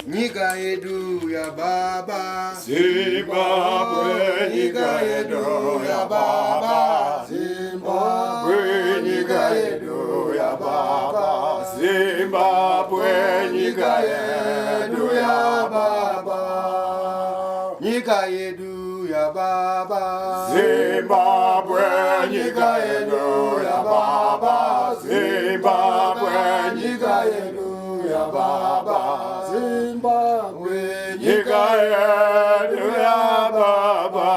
nyika yedu ya baba Zimbabwe, nyika yedu ya baba. Zimbabwe nyika yedu ya baba Zimbabwe, nyika yedu ya baba. nyika yedu ya baba Zimbabwe, nyika yedu ya baba. Zimbabwe, nyika yedu ya baba. Zimbabwe Nyika yedu ya baba.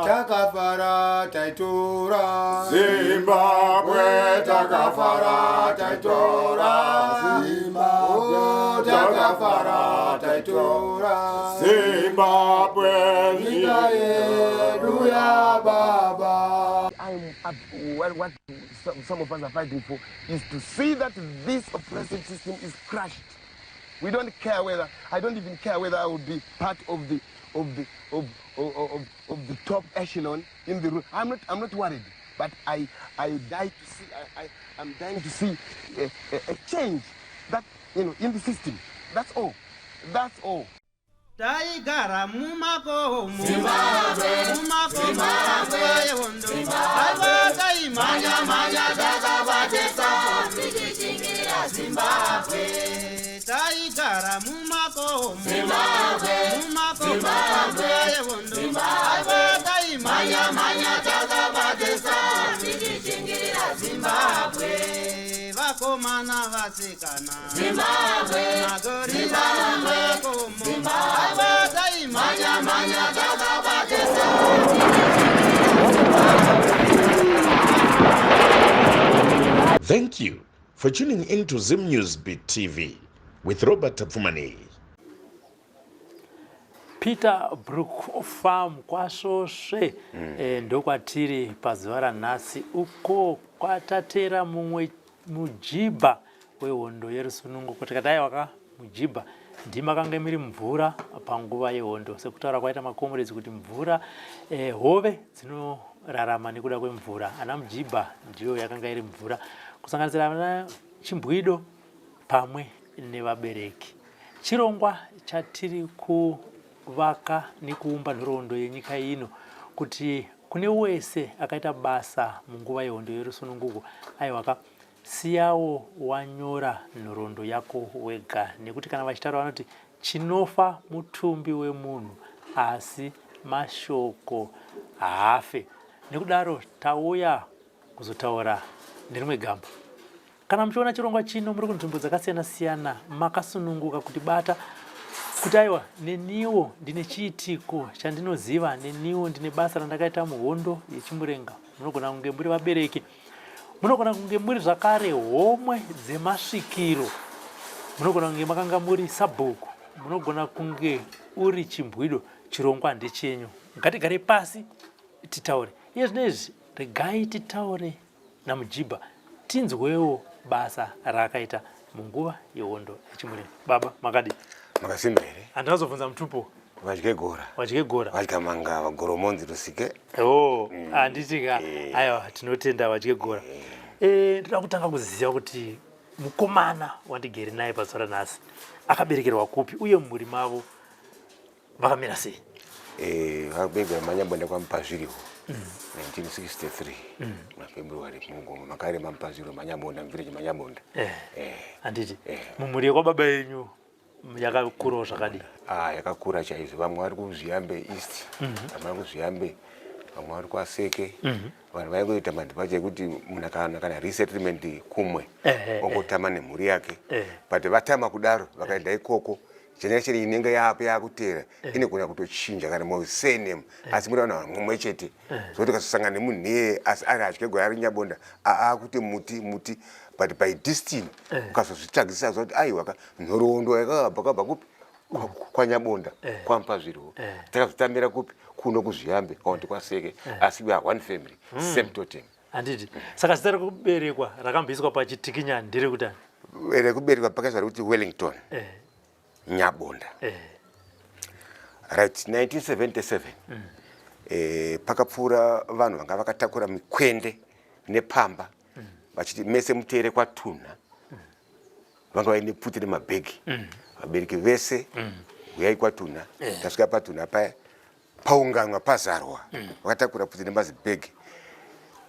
takafara taitora Zimbabwe, takafara taitora. Zimbabwe takafara taitora Zimbabwe, nyika yedu ya baba. What some of us are fighting for is to see that this oppressive system is crushed. We don't care whether I don't even care whether I would be part of the top echelon in the room. I'm not worried, but I'm dying to see a change that in the system. That's all. That's all. Taigara mumakomo Zimbabwe, Zimbabwe yewondo manya takabatesa tikichingira Zimbabwe taigara mumakomo Zimbabwe yewondo manya takabatesa tikichingira Zimbabwe vakomana vasikana Zimbabwe, magorira mumakomo manya takabatesa. Thank you for tuning in to Zim News Beat TV with Robert Tapfumani. Peter Brook Farm kwasvosve ndokwatiri pazuva ranhasi uko kwatatera mumwe mujibha wehondo yerusunungu kuti kadai waka mujibha ndimakanga miri mvura panguva yehondo sekutaura kwaita makomuredzi kuti mvura hove dzinorarama nekuda kwemvura. Ana mujibha ndiyo yakanga iri mvura kusanganisira ana chimbwido pamwe nevabereki. Chirongwa chatiri kuvaka nekuumba nhoroondo yenyika ino kuti kune wese akaita basa munguva yehondo yerusununguko aiwaka siyawo wanyora nhoroondo yako wega, nekuti kana vachitaura vanoti chinofa mutumbi wemunhu asi mashoko haafe. Nekudaro tauya kuzotaura nerimwe gamba. Kana muchiona chirongwa chino muri kunzvimbo dzakasiyana siyana makasununguka kuti bata kuti aiwa neniwo ndine chiitiko chandinoziva, neniwo ndine basa randakaita muhondo yechimurenga. Munogona kunge muri vabereki, munogona kunge muri zvakare homwe dzemasvikiro, munogona kunge makanga muri sabhuku, munogona kunge uri chimbwido. Chirongwa ndechenyu. Ngatigare pasi titaure iye zvinezvi. Regai titaure namujibha tinzwewo basa raakaita munguva yehondo yechimurenga. Baba makadi Makasimba here. Andinazobvunza mutupo Vadye gora. vadye gora. Vadya mangava goromonzi rusike. Handitika aiwa tinotenda vadye gora. Ndoda kutanga kuziva kuti mukomana wandigere naye pazuva ranhasi akaberekerwa kupi uye mumhuri mavo vakamira sei? Vakaberekera manyabonda kwamupazviriwo 1963 mafebruary mungomo makare mamupazviriwo manyabonda mvillage manyabonda. Handiti mumhuri yekwababa yenyu yakakurawo zvakadii? Yakakura chaizvo. Vamwe vari kuzviyambe east, vamwe vari kuzviyambe, vamwe vari kwaseke. Vanhu vaingoita madhipacha ekuti munhu kana resettlement kumwe ongotama nemhuri yake, but vatama kudaro vakaenda ikoko generation inenge yapo yakutera inogona kutochinja kana surname asi muri vanhu mumwe chete. Zvokuti kasosangana nemunhu neye asi ari adye gora ari nyabonda akuti muti but by destiny ukazozvitsvagisa zoti aiwa nhoroondo yakabva kupi kwanyabonda kwamupazviriwo takazotamira kupi kuno kuzviyambe kaunti kwaseke asi we are one family same totem. Handiti saka zita rekuberekwa rakamboiswa pachitikinyani ndiri kutani? Rekuberekwa pakaiswa kuti Wellington Nyabonda. Right, 1977 pakapfuura vanhu vanga vakatakura mikwende nepamba vachiti mese muteere kwatunha vanga vaine pfuti nemabhegi vabereki vese uyai kwatuna. Tasvika patuna paya paunganwa pazarwa vakatakura pfuti nemazibhegi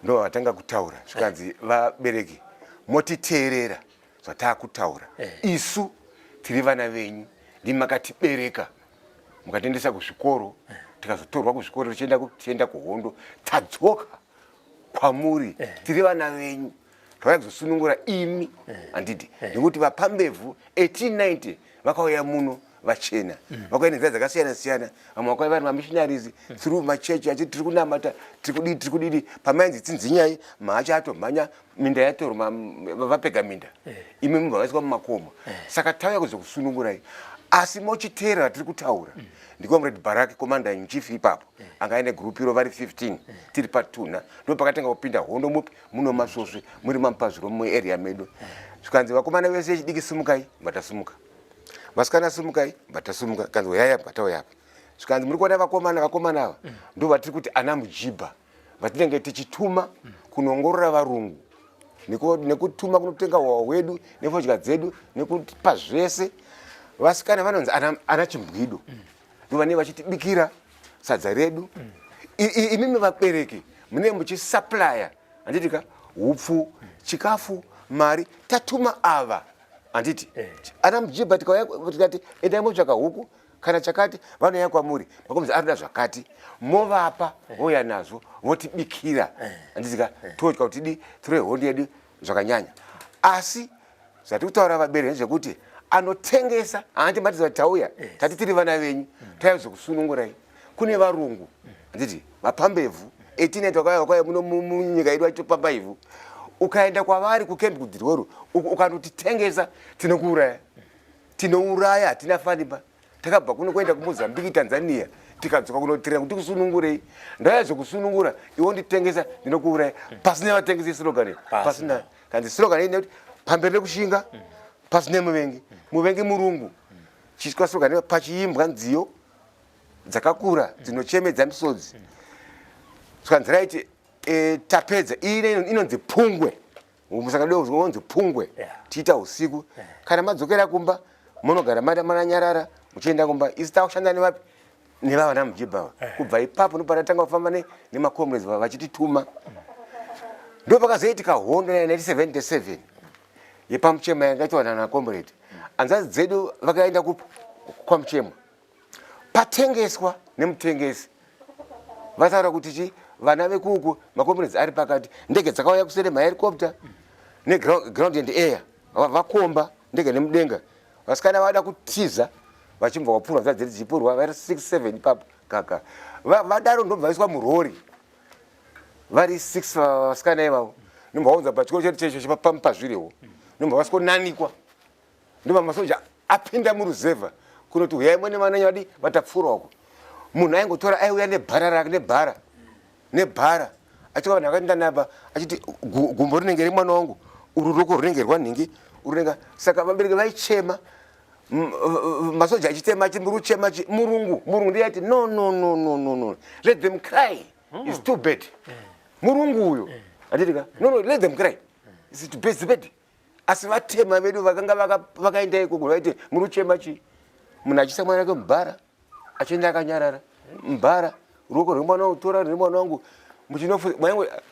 ndo vatanga kutaura zvikanzi vabereki motiteerera zvatakutaura isu tiri vana venyu ndimakatibereka mukatiendesa kuzvikoro tikazotorwa kuzvikoro tichienda kuhondo tadzoka kwamuri tiri vana venyu tauya kuzosunungura imi handiti nekuti vapambevhu 1890 vakauya muno vachena vakauya nenzira dzakasiyana siyana vamwe vakauya vari mamissionaries through machechi achiti tiri kunamata tiri kudidi pamainzi tsinzinyai mahacha atomhanya minda yatorwa vapega minda imi mubva vaiswa mumakomo saka tauya kuzokusunungurai asi mochiteerera tiri kutaura ndikomrade Barak commander in chief ipapo anga ane group iro vari 15 tiri patuna ndo pakatanga kupinda hondo mupi muno masvosve muri mamupazviro mumwe area medu zvikanzi vakomana vese chidiki simukai vatasumuka vasikana simukai vatasumuka kanzi uyaya vatauya zvikanzi muri kuona vakomana ava ndo vatiri kuti ana mujibha vatinenge tichituma kunongorora varungu nekutuma kunotenga hwahwa hwedu nefodya dzedu nekupa zvese vasikana vanonzi ana chimbwido ndo vanenge vachitibikira sadza redu imimi vabereki mune muchisaplaya handitika hupfu chikafu mari tatuma ava handiti ana mujibha tikati endai motsvaka huku kana chakati vanouya kwamuri vakomzi arida zvakati movapa vouya nazvo votibikira handitika totya kuti tore hondo yedu zvakanyanya asi zvati kutaura vabereki nezvekuti anotengesa haandi matiza tauya tati tiri vana venyu tauya kuzokusunungurai kune varungu handiti vapambevhu 1890 vakauya muno munyika yedu vachitopamba ivhu ukaenda kwavari kukembi kudhirweru ukanotitengesa tinouraya hatina fanimba takabva kuno kuenda kumozambiki Tanzania tikadzoka kunotirira kuti kusunungurei ndauya zokusunungura iwo nditengesa ndinokuuraya pasina vatengesi slogan pasina kanzi slogan ine kuti pamberi nekushinga pasina muvengi murungu chiswa slogan pachiimbwa nziyo dzakakura dzinochemedza misodzi skanzira iti tapedza ine inonzi pungwe musakadouzwa unonzi pungwe tiita usiku kana madzokera kumba munogara mananyarara muchienda kumba isi takushanda nevapi nevavana mujibha kubva ipapo ndopatatanga kufamba nemacomrades vachitituma ndo pakazoitika hondo 1977 yepamuchema yangaitwa nacomrade anzadzi dzedu vakaenda kwamuchema patengeswa nemutengesi vataura kuti vana vekuku macomrades ari pakati ndege dzakauya kusere mahelicopter neground and air vakomba ndege nemudenga vasikana vada kutiza vachimbva wapfurwa dzadzi dzichipurwa vari 6-7 ipapo kaka vadaro ndobva vaiswa murori vari 6 vasikana ivavo ndomba vaunza pachikoro chedu checho chepamupazvirewo ndomba vasikonanikwa ndomba masoja apinda muruzevha kunoti uyai mwene vananyu vadi vatapfuurwako munhu aingotora aiuya nebhara rake nebhara achika vanhu vakaenda napa achiti gumbo rinenge remwana wangu ururoko runenge rwanhingi ururenga saka vabereki vaichema masoja achitema achiti muruchema murungu ndiye ati no let them cry it's too bad murungu uyo atitika no let them cry it's too bad asi vatema vedu vakanga vakaenda ikoko vaiti muruchema munhu achisa mwana wake mubhara achienda akanyarara mubhara ruoko rwemwana wangu tora rwemwana wangu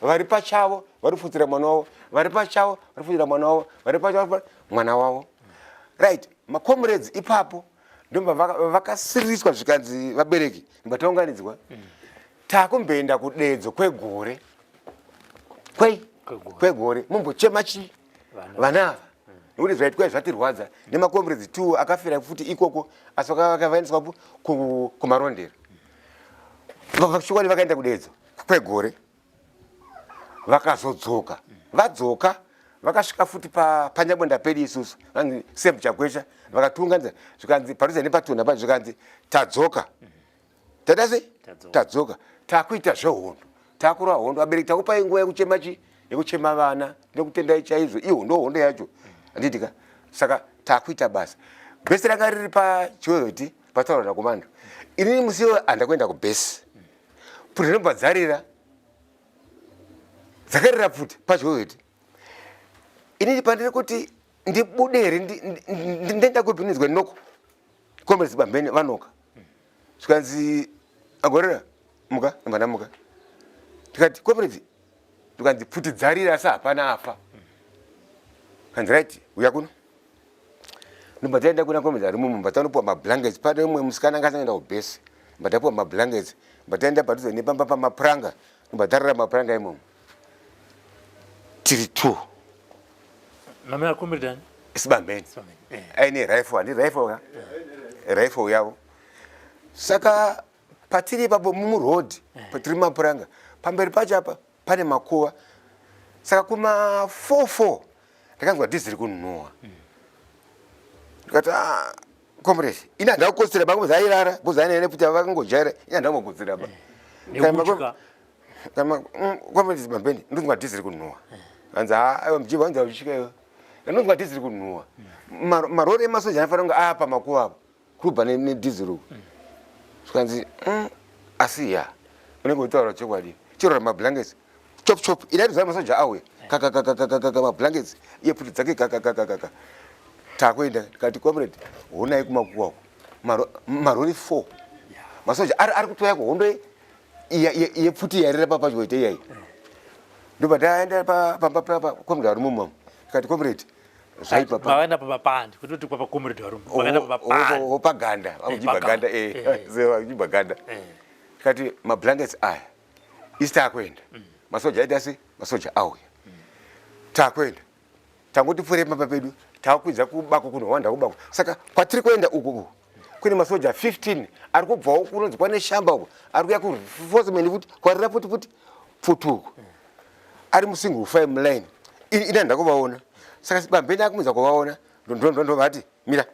vari pachavo vari kufutsira mwana wavo vari pachavo vari kufutsira mwana wavo vari pachavo mwana wavo right macomrades ipapo ndomba vakasiriswa zvikanzi vabereki ndomba taunganidzwa takumboenda kudedzo kwegore kwegore mumbochema vanava nekuti zvaitwa zvatirwadza nemacomrades 2 akafira futi ikoko asi vakavaendeswapo kumarondero vachikwani vakaenda kudedzo kwegore vakazodzoka vadzoka vakasvika futi panyabonda pedu isusu vanzi sembu chagwesha vakatunganidza zvikanzi padhuze nepatuna pa zvikanzi tadzoka tadase tadzoka takuita zvehondo takura hondo vabereki takupai nguva yekuchema vana nekutendai chaizvo iyo ndo hondo yacho handitika saka takuita basa bhesi ranga riri pachiweheti pataura nakomando inini musiwo handakuenda kubhesi futi ndinobva dzarira dzakarira futi pachiweheti inini pandiri kuti ndibudere ndenda kupinizwa noko comrades bambeni vanoka zvikanzi agorera muka mwana muka tikati comrades tukanzi pfuti dzarira asi hapana afa kanzi right uya kuno ndobataenda kuna comrades ari mumu mbatanopuwa mablankets pane umwe musikana angasangaenda kubhesi mbatapuwa mablankets mbataenda padhuze nepamba pamapuranga ndombatarira mapuranga imomo tiri 2 Namera comrade isibambeni aine rifle handi rifle rifle yavo saka patiri ipapo mumuroad patiri mapuranga pamberi pacho apa pane makuva saka kuma 4 ndakanzwa dhiziri kunhuhwa ndikati comrade ina ndakukosera bangu zairara bozane kuti vakangojaira ina ndamokudzira ba comrade bambeni ndinzwa dhiziri kunhuhwa anzi aiwa mjibva wanzi uchisvika iwe ndinonzwa dhiziri kunhuhwa marori emasoja anafanira kunge apa makuva apo kurubva nedhiziri uku zvikanzi asi ya unenge utaura chokwadi chirora mablankets chop chop idaidzwa masoja auya kakakakakaka mablankets iye pfuti dzake kakakakaka takuenda kati comrade honai kumakuwako marori 4 masoja ari kutoya kuhondo yepfuti yarira papachoite iyai ndobva ndaenda pamba comrade ari mumama kati comrade zvaipaavaenda papapandi kutoti kwapa comrade ari vakaenda papapandi paganda vachibva vachibva ganda kati mablankets aya isi takuenda masoja aita se masoja auya takuenda tangoti pfuure pamba pedu takwidza kubako kunohwanda kubako saka kwatiri kuenda uku kune masoja 15 ari kubvawo kunonzi kwane shamba uko ari kuya kureinforcement futi kwarira futi pfutuko ari musingle file line ina ndakuvaona saka bambeni akumidza kuvaona ndovati mira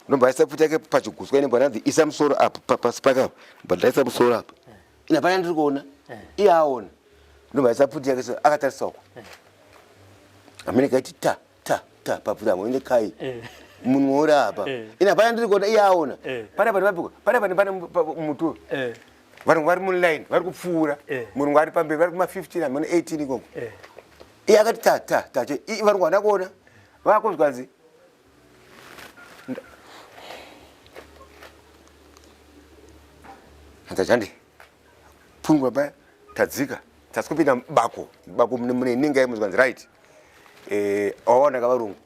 ndombaisa pfuti yake pachiguswa ine mbonanzi isa musoro apa pasi pake apa mbandaisa musoro apa ina pana ndiri kuona iye aona ndombaisa pfuti yake so akatarisako amene kaiti ta paputa moende kai munhu ora apa ina pana ndiri kuona iye aona pana pane mutu vanhu vari muline vari kupfuura munhu ari pamberi vari kuma 15 amene 18 ikoko iye akati ta vanhu vana kuona vakozwanzi anzachandi pfungwa paya tadzika tasikupinda bako mune ninga yemuzvanzi right awaona kavarungu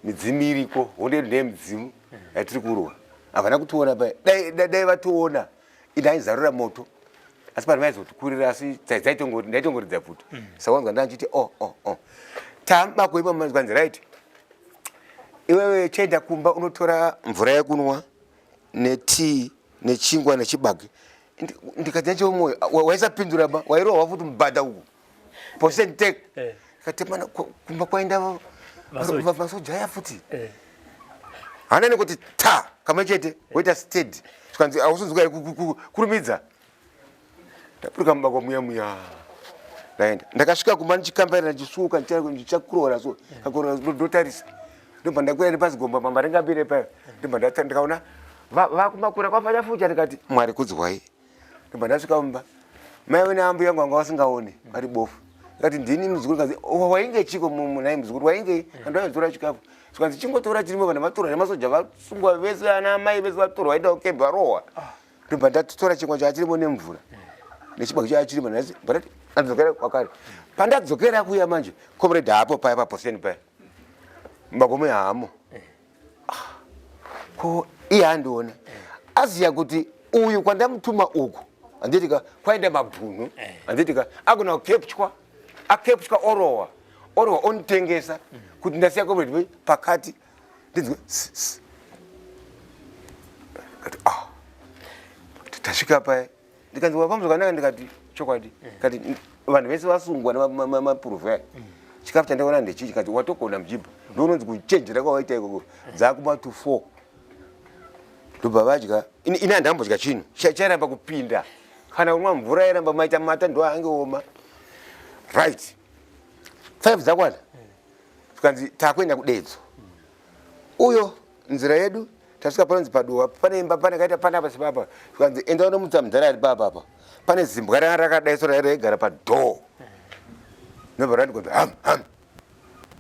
midzimu iriko honde yedu ndeyemidzimu yatiri kurwa havana kutiona paya dai vationa indaizarura moto asi vanhu vaizotikurira asi ndaitongoridza pfuto sawanzwa ndanchiti tambako ipamazvanzi right iwewe chaenda kumba unotora mvura yekunwa netii nechingwa nechibage ndikati chomwoyo waisapindura ba wairohwa futi mubhadha uku percentage katemana kumba kwaenda masoja aya futi hana nekuti kamwe chete woita steady zvikanzi ausonzwa kurumidza ndapuruka mubako muya ndaenda ndakasvika kumba ndichikambaira ndichisuka ndichakurora so kakurora ndotarisa ndobva ndakwira nepazigomba pambaringambire payo ndobva ndikaona vakumakura kwafanya fucha ndikati mwari kudzwai ndobva ndasvika mumba mai wene ambu yangu anga vasingaoni vari bofu ndikati ndini muzukuru kazi wainge chiko munai muzukuru wainge andaitora chikafu zvikanzi chingotora chirimo vanhu vatorwa nemasoja vasungwa vese ana mai vese vatorwa vaenda kukembe varohwa ndobva ndatora chingwa chaachirimo nemvura nechibage chaachirimo ndati andadzokera kwakare pandadzokera kuya manje comrade hapo paya paposeni paya mbakomo yahamo ko iye andiona aziya kuti uyu kwandamutuma uku anditika kwaenda mabhunu anditika agona akepchwa orohwa onditengesa kuti ndasiya comrade pakati ndinzwe tasvika paya ndikanzi wapamuzwa kanaka ndikati chokwadi kati vanhu vese vasungwa nemapuruvhaya chikafu chandaona ndechichi kati watogona mujibha ndononzi kuchenjera kwawaita ikoko dzakuma to 4 ndobva vadya ini handambodya chinhu chairamba kupinda kana unwa mvura yairamba maita mata ndo angeoma right 5 dzakwana zvikanzi takuenda kudedzo uyo nzira yedu tasvika panonzi paduwa pane imba pane kaita panapa sepapa zvikanzi enda unomutsa mudhara ari papapa pane zimbwa ranga rakadaiso raigara padhoo nobva randikonzi ham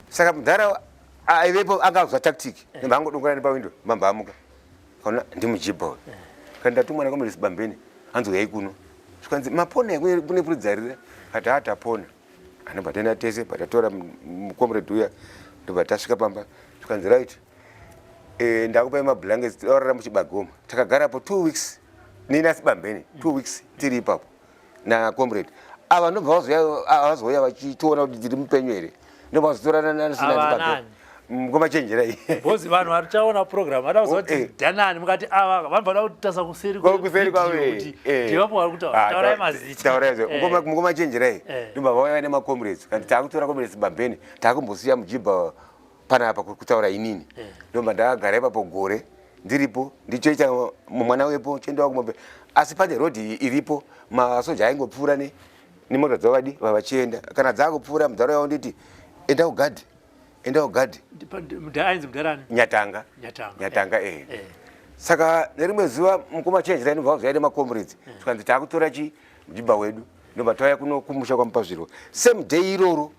saka mudhara aivepo angazwa tactic nemba angodongora nepawindo mamba amuka kaona ndimujibha kana ndatumwa nakomrades Bambeni hanzo yaikuno zvikanzi mapona kune puridzarira kati atapona anobva tenda tese patatora mukomrade uya ndobva tasvika pamba zvikanzi right ndakupai mablankets taurara muchibagoma takagarapo 2 weeks ninasi Bambeni 2 weeks tiri ipapo nakomrade ava ndobva vazoya vachitoona kuti tiri mupenyu here ndobva vazotorana nasina ngomachenjerai bozi vanhu vari chaona program vada kuzoti danani mukati ava vanhu vada kutasa kuseri kuti ndivapo vari kutaura taurai mazita taurai ngomachenjerai ndobva vauya nemakomrades kandi taakutora comrades Bambeni taakumbosiya mujibha panapa kutaura inini ndobva ndakagara ipapo gore ndiripo ndichoita mwana wepo chiendawa kumombe asi pane rodhi iripo masoja aingopfuura nemota dzavadi vachienda kana dzakupfuura mudzaro yavo nditi enda kugadhi ainzi mudarani nyatanga saka nerimwe zuva mukomachenjera inobva vazoya nemakomrades tikanzi taakutora mujibha wedu ndobva tauya kuno kumusha kwamupazviro same day iroro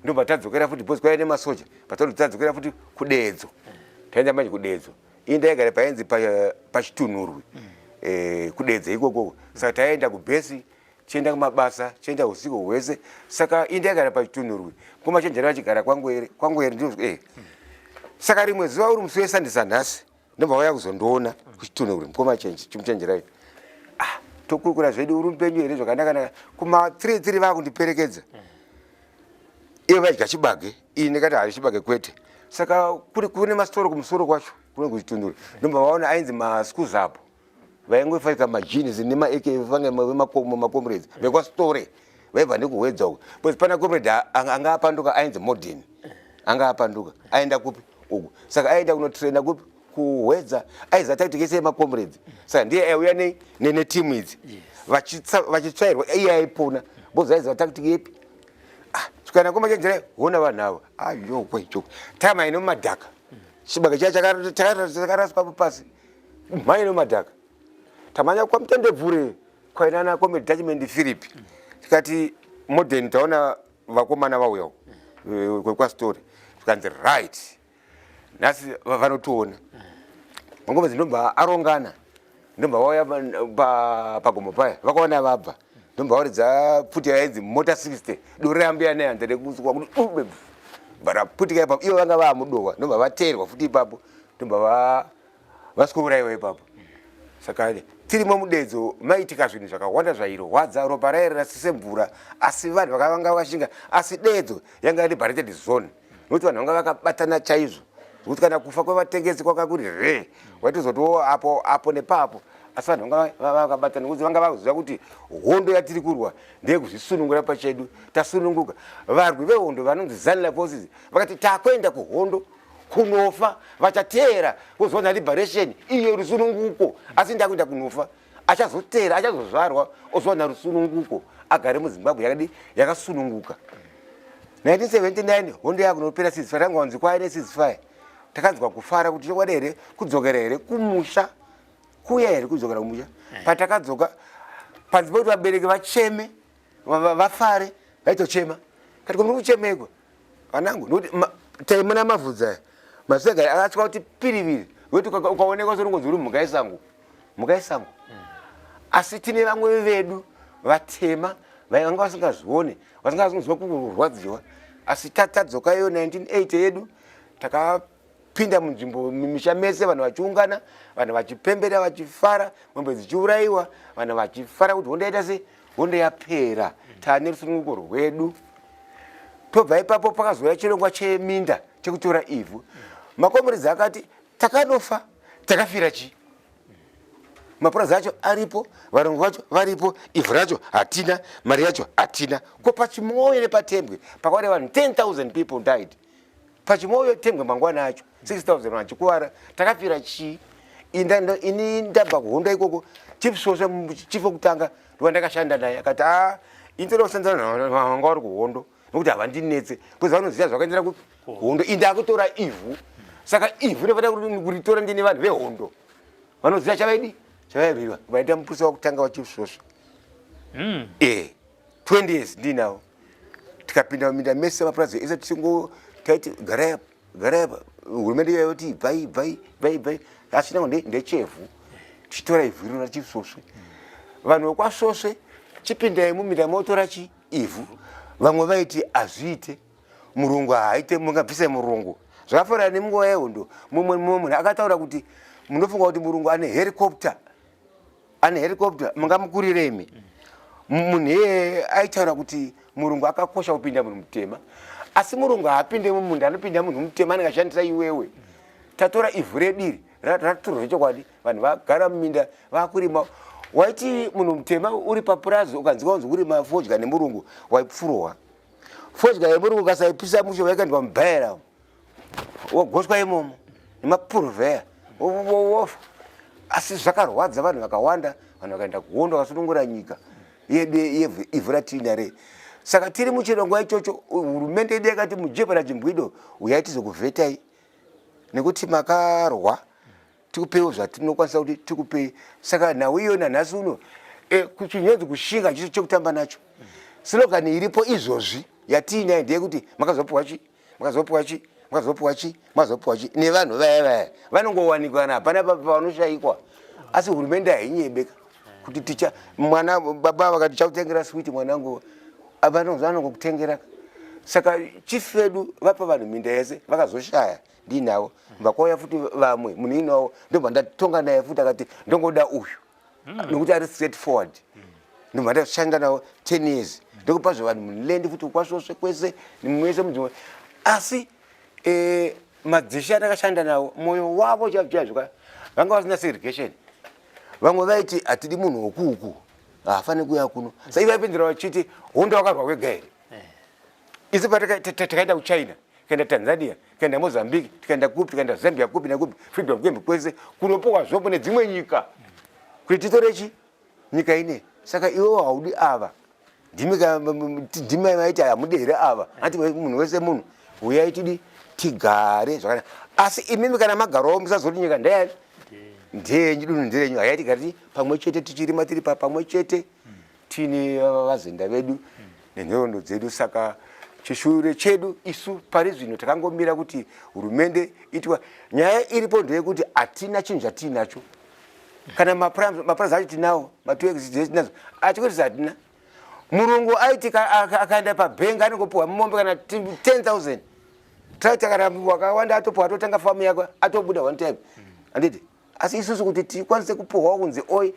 ndobva tadzokera futi bhozi kwaiya nemasoja patoti tadzokera futi kudedzo taenda manje kudedzo ini ndaigara painzi pachitunhurwi kudedzo ikoko saka taenda kubhesi chienda kumabasa chienda usiku hwese saka ini ndaigara pachitunhurwi komachenjera vachigara kwangwere ndizvo saka rimwe zuva uri musi wesandisandasi ndobva wauya kuzondoona kuchitunhurwi mukomachenjerai tokurukura zvedu uri mupenyu here zvakanaka kuma 3 vakundiperekedza ivo vadya chibage ini ndikati hari chibage kwete saka kune masitoro kumusoro kwacho kune kuchitunhurwi ndobva vaona ainzi maschools apo vaingofaika majins nemaak vange makomrades vekwastore vaibva ndikuhwedza uku bcause pana comrade anga apanduka ainzi modern anga apanduka aenda kupi uku saka aenda kunotraina kupi kuhwedza aiza tactic makomrades saka ndiye aiuya netimu idzi vachitsvairwa iye aipona bcause aiziva tactic yepi kana komachenjerai hona vanhu ava ayokwaichoko tama ine mumadhaka chibage chia chakaraswa papo pasi mhai nemumadhaka tamanya kwamutendebvure kwainana comrade Dutchman Philip tikati modern taona vakomana vauyawo kwastori tikanzi right nhasi vanotiona mangomedzi ndobva arongana ndobva vauya pagomo paya vakaona vabva ndobva varidza pfuti yainzi mota 60 duri rambiya 900 rekusukwa kuti ube varaputika ipapo ivo vanga vaamudohwa ndobva vateerwa futi ipapo ndobva vasikouraiwa ipapo saka tirimo mudedzo maitika zvinhu zvakawanda zvairwadza ropa rairera semvura asi vanhu vakavanga vakashinga asi dedzo yanga liberated zone nokuti vanhu vanga vakabatana chaizvo zvokuti kana kufa kwevatengesi kwakakuri waitozotiwo apo nepapo asi vanhu vanga vakabatana kuti vanga vakuziva kuti hondo yatiri kurwa ndeyekuzvisunungura pachedu tasununguka varwi vehondo vanonzi Zanila Forces vakati takwenda kuhondo kunofa vachateera kuzoona liberation iye rusununguko asi ndakuenda kunofa achazoteera achazozvarwa ozowana rusununguko agare muZimbabwe yakasununguka 1979 hondo yakunopera ceasefire tanga wanzi kwaine ceasefire takanzwa kufara kuti chokwadi here kudzokera here kumusha kuya here kudzokera kumusha patakadzoka panzvimbo kuti vabereki vacheme vafare vaitochema kati komuri kuchemekwa vanangu nokuti taimuna mavhudza masegari akatya kuti piriviri weti ukaonekwa sorongodzi uri mhuka yesango asi tine vamwe vedu vatema vanga vasingazvione vasanga vasingaziva kurwadziwa asi tadzoka iyo 1980 yedu takapinda munzvimbo mumisha mese vanhu vachiungana vanhu vachipembera vachifara mombe dzichiurayiwa vanhu vachifara kuti hondo yaita se hondo yapera taane rusununguko rwedu tobva ipapo pakazoya chirongwa cheminda chekutora ivhu makomrades akati takanofa takafira chi mapurazi acho aripo varungu vacho varipo ivhu racho hatina mari yacho hatina ko pachimoyo nepatembwe pakawanda vanhu 10,000 people died pachimoyo tembwe mangwana acho 6,000 vachikuwara takafira chi ini ndabva kuhondo ikoko chipsosva chifo kutanga ndiwa ndakashanda naye akati intoda kusanzana vanga vari kuhondo nokuti havandinetse bcause vanoziva zvakaendera kuhondo ini ndakutora ivhu saka ivhu inofanira kuritora ndine vanhu vehondo vanoziva chavaidi chavaivirwa vaita mupusa wakutanga wachipsosva 20 years ndinawo tikapinda muminda mese mapurazi ese tichingoti garai apa hurumende yayoti bvai asi nango ndechevhu tichitora ivhu irona chisoswe vanhu vekwasoswe chipindai muminda motora ivhu vamwe vaiti azviite murungu haaite mungabvise murungu zvakafanana nemunguva yehondo mumwe munhu akataura kuti munofunga kuti murungu ane helicopter mungamukuriremi munhu iyeye aitaura kuti murungu akakosha kupinda munhu mutema asi murungu haapinde mumunda anopinda munhu mutema anenge ashandisa iwewe tatora ivhu rediri raturwa nechokwadi vanhu vagara muminda vakurima waiti munhu mutema uri papurazi ukanzwa kunzi kurima fodya nemurungu waipfurowa fodya yemurungu kasaipisa musho waikandwa mubayira wogoswa imomo nemapurveya wofa asi zvakarwadza vanhu vakawanda vanhu vakaenda kuhondo vakasunungura nyika ivhu ratinare saka tiri muchirongwa ichocho hurumende yedu yakati mujebha rachimbwido uyai tizokuvhetai nekuti makarwa tikupewo zvatinokwanisa kuti tikupei saka nhau iyona nhasi uno kuchinyenzi kushinga chiso chekutamba nacho slogani iripo izvozvi yatiinayo ndeyekuti makazopuwa chi nevanhu vaya vanongowanikwana hapana pavanoshayikwa asi hurumende hainyebeka kuti mwana baba vakati chakutengera switi mwanangu vanongokutengera saka chifu vedu vapa vanhu minda yese vakazoshaya ndinavo vakauya futi vamwe munhu inawo ndobva ndatonga naye futi akati ndongoda uyu nokuti ari straight forward ndobva ndashanda nawo 10 years ndokupa zvo vanhu mulendi futi kwasvosve kwese nimwese mudzimwe asi madzisha atakashanda nawo mwoyo wavo chavzvika vanga vasina segregation vamwe vaiti hatidi munhu wokuuku hafaniri kuuya kuno sai vaipindura vachiti hondo wakarwa kwega here isi patakaenda kuchina tikaenda tanzania tikaenda mozambique tikaenda kupi tikaenda zambia kupi nakupi freedom game kwese kunopowa zvopo nedzimwe nyika kuti titorechi nyika ine saka iwewo haudi ava ndimi vaiti hamude here ava ati munhu wese munhu uyai tidi tigare zvakanaka asi imimi kana magarawo musazoti nyika ndeyani ndenyu dunhu nderenyu hayai tigari pamwe chete tichirima tiri pamwe chete tiine vazenda vedu nenhoroondo dzedu saka chishure chedu isu pari zvino takangomira kuti hurumende itwa nyaya iripo ndeyekuti hatina chinhu chatiinacho kana mapurazi acho tinawo ma2x achikotisi hatina murungu aiti akaenda pabhengi anongopuwa mumombe kana 10,000 taita kana wakawanda atopuwa atotanga famu yako atobuda one time anditi asi isusu kuti tikwanise kupuhwawo kunzi oi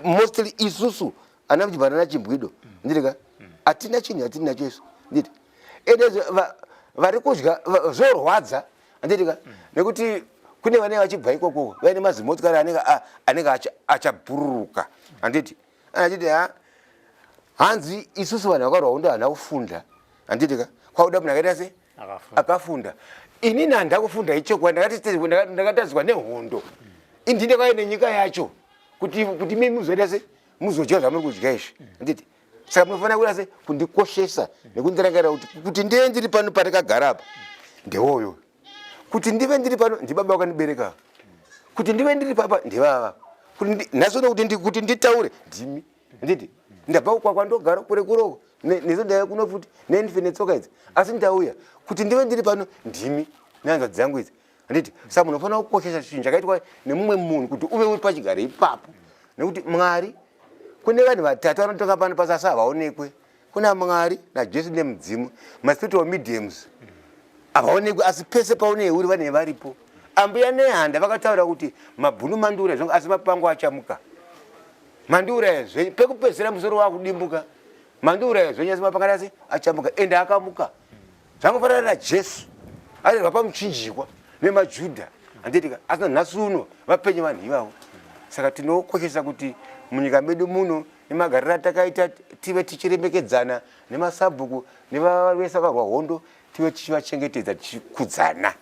mostly isusu ana muchibhana nachimbwido nditika hatina chinhu hatinacho isu nditi ende vari kudya zorwadza anditika nekuti kune vanenge vachibva ikoko vaine mazimotikari anenge achabhururuka anditi achiti hanzi isusu vanhu vakarwa hondo hana kufunda anditika kwauda munhu akaita se akafunda inini handa kufunda ichokwa ndakatadzwa nehondo indine kwaine nyika yacho kuti mimi muzoita se muzodya zvamuri kudya izvi anditi saka munofanira kuita se kundikoshesa nekundirangarira kuti ndive ndiri pano patakagara apa ndewoyo kuti ndive ndiri pano ndibaba vakandibereka kuti ndive ndiri papa ndivava nhasi kuti nditaure ndimi nditi ndabva kwakwa ndogara kure kuroko neso ndaya kuno futi nendife netsoka idzi asi ndauya kuti ndive ndiri pano ndimi nehanzva dzangu idzi anditi saka munofanira kukoshesa chinhu chakaitwa nemumwe munhu kuti uve uri pachigare ipapo nekuti mwari kune vanhu vatatu vanotonga pano pasi asi havaonekwe kuna mwari najesu nemudzimu maspiritual mediums havaonekwe asi pese paunei uri vanenge varipo ambuya nehanda vakataura kuti mabhunu mandura zvonge asi mapango achamuka mandura ezve pekupedzera musoro wakudimbuka mandura ezve nyasi mapanga asi achamuka ende akamuka zvangofanana najesu arerwa pamuchinjikwa nemajudha anditika asina nhasi uno vapenye vanhu ivavo saka tinokoshesa kuti munyika medu muno nemagariro atakaita tive tichiremekedzana nemasabhuku nevavese vakarwa hondo tive tichivachengetedza tichikudzana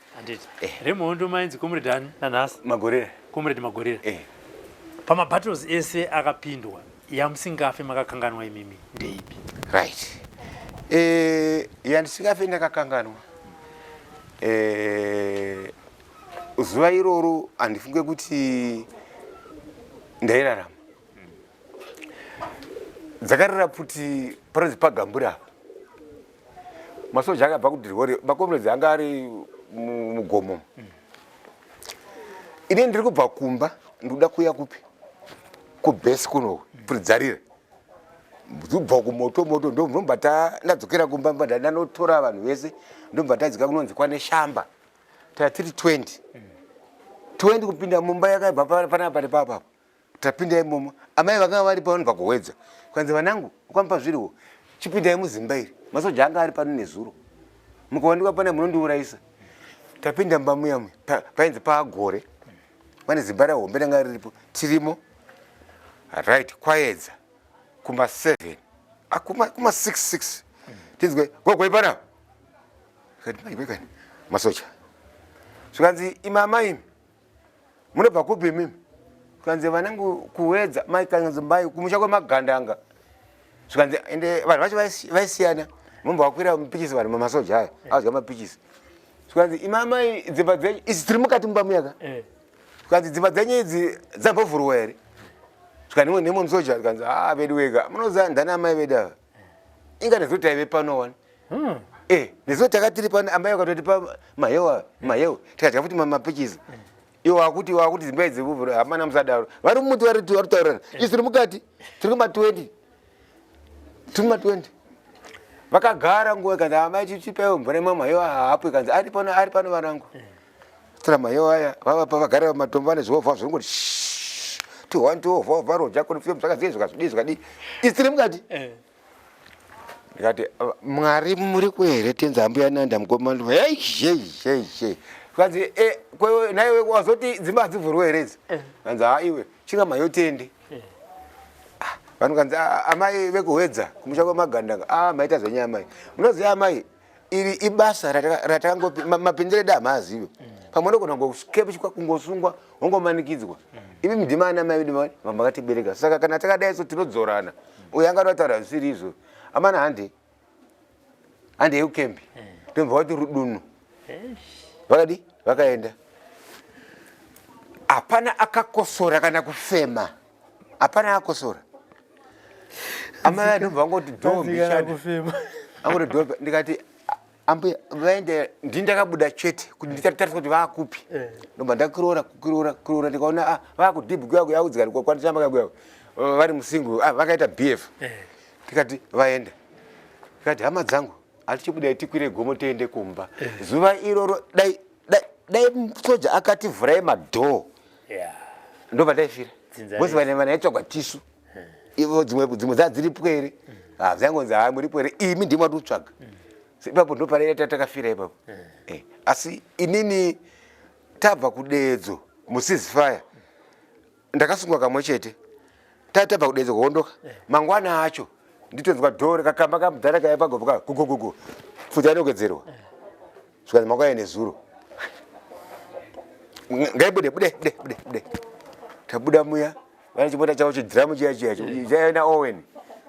remuhondo mainzi comrade ani nanhasi magorera comrade magorera pamabattles ese akapindwa yamusingafe makakanganwa imimi ndeipi right yandisingafe ndakakanganwa zuva iroro handifunge kuti ndairarama dzakarira kuti paranzi pagambura apa masoja akabva kudirwore makomredzi anga ari mugomo ine ndiri kubva kumba ndikuda kuya kupi kubhesi kuno pridzarira ndibva kumoto ndombva ndadzokera kumba ndanotora vanhu vese ndombva tadzika kunonzi kwane shamba tiri 20 kupinda mumba yakabva panapa nepapapo tapinda imomo amai vakanga vari pano pakuwedza kwanzi vanangu kwampa zviriwo chipindai muzimba iri masoja anga ari pano nezuro mukawanikwa pana munondiurayisa tapinda mumba muyamwe painzi paagore pane zimba rahombe ranga riripo tirimo right kwaedza kuma 7 kuma 6 tinzwe gwegwei panapa kati maibekani masoja zvikanzi imama imi munobva kupi mimi zvikanzi vanangu kuwedza maikanzi mbai kumusha kwemagandanga zvikanzi ende vanhu vacho vaisiyana mumba wakwira mupichisi vanhu mamasoja aya azwa mapichisi zvikanzi imama dzimba dzenyu izi tiri mukati mumba muyaka zvikanzi dzimba dzenyu idzi dzambovhurwa here zvikanzi imwe nemwe musoja zvikanzi vedu wega munoziva ndani amai vedu ava inga nezoti aive pano wani nezoti takatiri pano amai vakatotipa mahewa tikadya futi mapichisi iwo wakuti dzimba idzi vuvhura hamana musadaro vari muti varitaurana isi tiri mukati tiri kuma20 vakagara nguva ikanzi amai chichipaiwo mvura mamahewa hapo ikanzi ari pano vanangu tora mahewa aya vavapa vagara matombo ane zviovha zvirongoti tiwanitovharojakonifiemsakaziye zvakazvidii isi tiri mukati ndikati mwari muri kuhere tenzambuya nanda mukomando heishei kanzi naiwe wazoti dzimba hadzivhurwa here idzi kanzi iwe chinga mayotende vanhu kanzi amai vekuwedza kumusha kwemagandanga maita zvenyamai munoziva amai iri ibasa ratakangopi mapindiro edu hamaazive pamwe nogona ngokepishwa kungosungwa wongomanikidzwa ivi midhimana mai vedu vamakatibereka saka kana takadai so tinodzorana uyo anga vataura zvisiri izvo amana hande yeukembi ndomva kuti rudunu vakadi vakaenda hapana akakosora kana kufema hapana akosora amai anobva angoti angoti dhombi ndikati ambuya vaende ndini ndakabuda chete kuti nditariswa kuti vaakupi ndomba ndakuroora ndikaona vaakudhibhi kuya yaudzika kwandishamba kakuya vari musingu vakaita bf tikati vaenda tikati hama dzangu hatichibudai tikwire gomo tiende kumba zuva iroro dai musoja akativhurai madhoo ndobva ndaifira bosi vanaitsvagwa tisu ivo dzimwe dzadziripo here zvangonzi muripo here imi ndimi watiutsvaga ipapo ndopanaita takafira ipapo asi inini tabva kudeedzo musizifaya ndakasungwa kamwe chete tabva kudeedzo kuondoka mangwana acho nditonzwa dhoo kakamba kamudzara kaya pagopo ka gugugugu futi anokwedzerwa zvikanzi makauya nezuro ngaibude bude tabuda muya vane chimota chavo chidhiramu chiyachiyachaina owen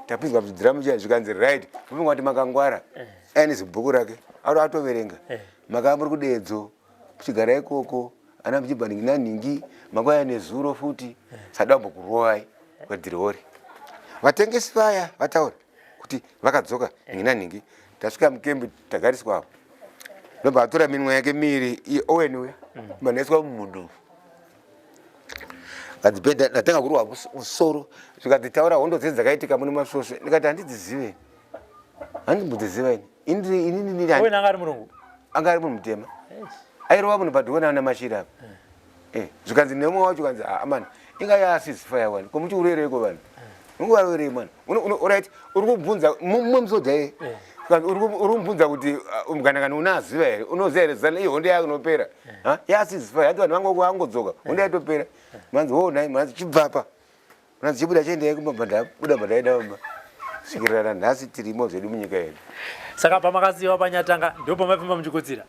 tapinzwa muchidhiramu chiya zvikanzi right mupinga kuti makangwara aine zibhuku rake atoverenga makava muri kudeedzo muchigara ikoko ana muchibva ningi makauya nezuro futi sadambo kurovai kwedhirori vatengesi vaya vataura kuti vakadzoka ningi tasvika mukembi tagariswapo ndobva atora minwa yake miri owen uya manaiswa mumundu kadzibhedha ndatanga kurwa musoro zvikadzitaura hondo dzese dzakaitika mune masvosve ndikati handidzizive handimbodziziva inini anga ari murungu anga ari munhu mutema airova munhu padhokona ana mashira apa zvikanzi nemwe wacho kanzi amani inga yaasizifaya wani komuchiurereiko vanhu unguvarerei mwana right uri kubvunza mumwe musoja ye uri kumbvunza kuti mugandakani unaziva here unoziva here zana ihondo yake inopera yaasizifaya hati vanhu vangodzoka hondo yatopera manzi nai manzi chibvapa manzi chibuda chiendei kumba ndabuda mbandaenda mba svikirana nhasi tirimo zvedu munyika yedu saka pamakaziva panyatanga ndo pamapemba muchikudzira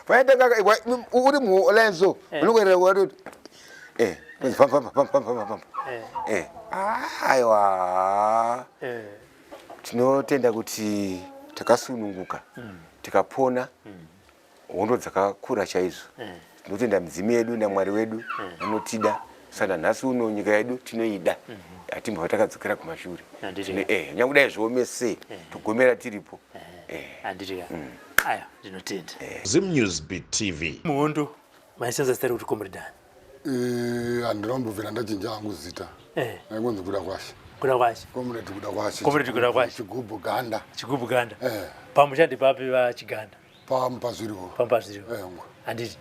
paitanga uri muolenso unokwerera watoti aiwa tinotenda kuti takasununguka tikapona hondo dzakakura chaizvo tinotenda midzimu yedu namwari wedu anotida sana nhasi uno nyika yedu tinoida hatimbava takadzokera kumashure nyangudai zviomese togomera tiripo handitika aya ndinotenda. Zimnews BTV. Muhondo maisenza stari kuti komredani. Andinombovera ndachinja hangu zita. Aikonzi kuda kwashe. Kuda kwashe. Comrade kuda kwashe. Comrade kuda kwashe. Chigubu Ganda. Chigubu Ganda. Pamushandi papi va Chiganda. Pampazviriwo. Pampazviriwo. Handiti.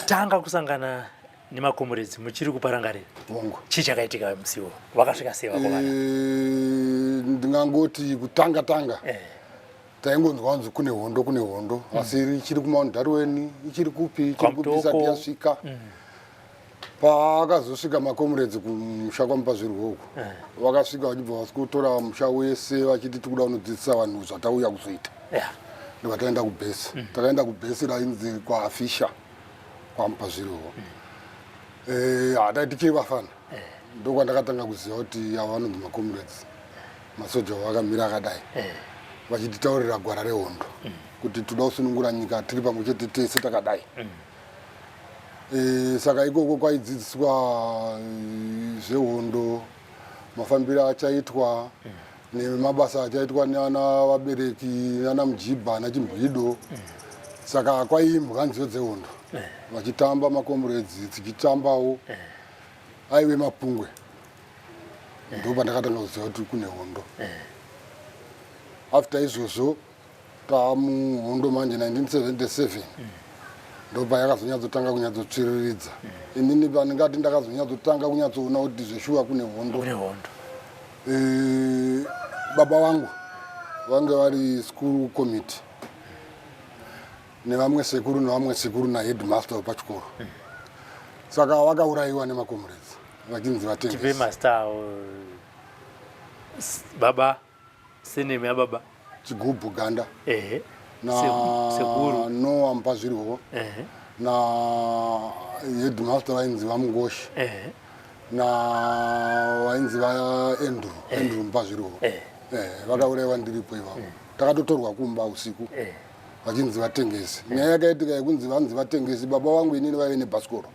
Tanga kusangana nemakomuredzi muchiri kuparangarira. Bongo. Chii chakaitika musiwo? Wakasvika sei vakomana? Ndingangoti kutanga taingonzwa kunzi kune hondo asi ichiri kuMount Darwen ichiri kupi isati yasvika. Pakazosvika makomuredzi kumusha kwaMupazviriwo uko vakasvika vachibva vasikutora musha wese vachiti tikuda kunodzidzisa vanhu zvatauya kuzoita. Ndokataenda kubhesi. Takaenda kubhesi rainzi kwaFisha kwaMupazviriwo. Hadai tichiri vafana ndokwandakatanga kuziva kuti ava vanonzi makomuredzi masoja vakamira akadai vachititaurira gwara rehondo kuti toda kusunungura nyika tiri pamwe chete tese takadai. Saka ikoko kwaidzidziswa zvehondo, mafambiro achaitwa nemabasa achaitwa neana vabereki nana Mujibha naChimbwido. Saka kwaiimbwa nziyo dzehondo vachitamba makomuredzi tichitambawo aive mapungwe. Ndo pandakatanga kuziva kuti kune hondo. After izvozvo tamuhondo manje 1977 ndo payakazonyatsotanga kunyatsotsviriridza. Inini pandingati ndakazonyatsotanga kunyatsoona kuti zveshuwa kune hondo. Baba vangu vange vari school committee nevamwe sekuru naheadmaster wepachikoro. Saka vakaurayiwa nemakomuredzi vachinzi vatengesi. Tipe master baba seneme yababa Chigubu Ganda. Na Sekuru Noah Mupazviriwo. Na headmaster vainzi vaMungoshi. Na vainzi vaAndrew Mupazviriwo. Vakaurayiwa ndiripo ivavo. Takatotorwa kumba usiku vachinzi vatengesi. Nyaya yakaitika yekunzi vanzi vatengesi baba vangu inini vaive nebhasikoro.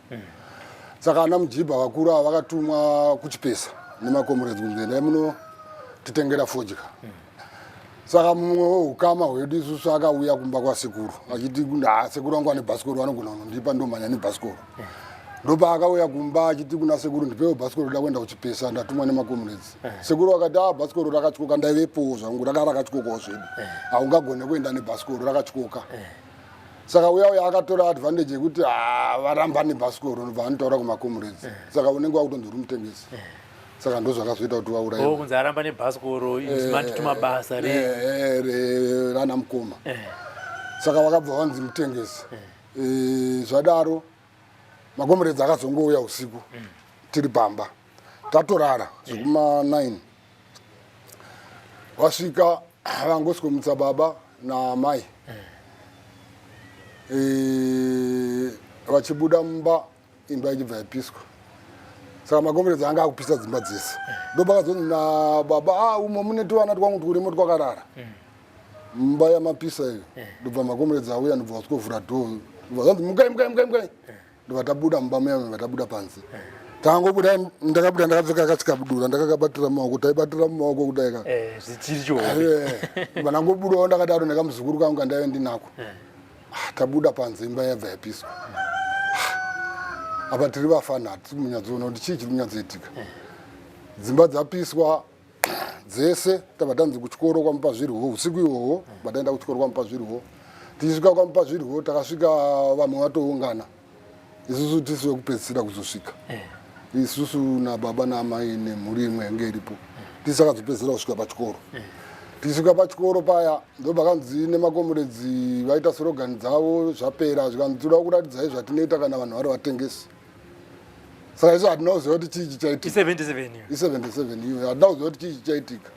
Saka ana Mujibha vakuru ava vakatumwa kuchipesa nemakomuredzi kunzi endai munotitengera fodya. Saka mumwe weukama hwedu isusu akauya kumba kwasekuru achiti sekuru vangu vane bhasikoro vanogona kunondipa ndomhanya nebhasikoro. Ndopaakauya kumba achiti kuna sekuru ndipewo bhasikoro ndoda kuenda kuchipesa ndatumwa nemakomuredzi. Sekuru vakati bhasikoro rakatyoka ndaivepo zvangu rakatyokawo zvedu. Haungagone kuenda nebhasikoro rakatyoka. Saka uya akatora advantage yekuti varamba nebhasikoro ndobva anotaura kumakomuredzi. Saka unenge wakutonzi uri mutengesi. Saka ndo zvakazoita kuti vaurayiwe. Kunzi aramba nebhasikoro izimandituma basa rana mukoma. Saka vakabva vanzi mutengesi. Zvadaro makomuredzi akazongouya usiku tiri pamba tatorara zvekuma 9 vasvika vangoswikomutsa baba namai vachibuda mumba imba ichibva yapiswa. Saka makomuredzi anga akupisa dzimba dzese. Ndopakazonzi nababa umo mune tuvana twangu turimo twakarara mumba yamapisa iyo. Ndobva makomuredzi auya ndobva vasvikovhura dhoo ndobva zanzi mukai. Ndobva tabuda mumba muya tabuda panze. Tangobuda ndakabuda ndakapfeka kachikabudura ndakakabatira mumaoko taibatira mumaoko kudaika. Zvichiri chihove. Ndakangobudwawo ndakadaro nekamuzukuru kangu kandaive ndinako. Tabuda panze imba yabva yapiswa. Apa tiri vafana hatisi kunyatsoona kuti chii chiri kunyatsoitika. Dzimba dzapiswa dzese tabva tanzi kuchikoro kwaMupazviriwo usiku ihwohwo bataenda kuchikoro kwaMupazviriwo. Tichisvika kwaMupazviriwo takasvika vamwe vatoungana isusu tisi wekupedzisira kuzosvika. Isusu nababa namai nemhuri imwe yange iripo tisi takazopedzisira kusvika pachikoro. Tichisvika pachikoro paya ndopakanzi nemakomuredzi vaita sorogani dzavo zvapera zvikanzi toda kuratidzai zvatinoita kana vanhu vari vatengesi. Saka isu hatina kuziva kuti chii chichaitika. 77 iyo hatina kuziva kuti chii chichaitika.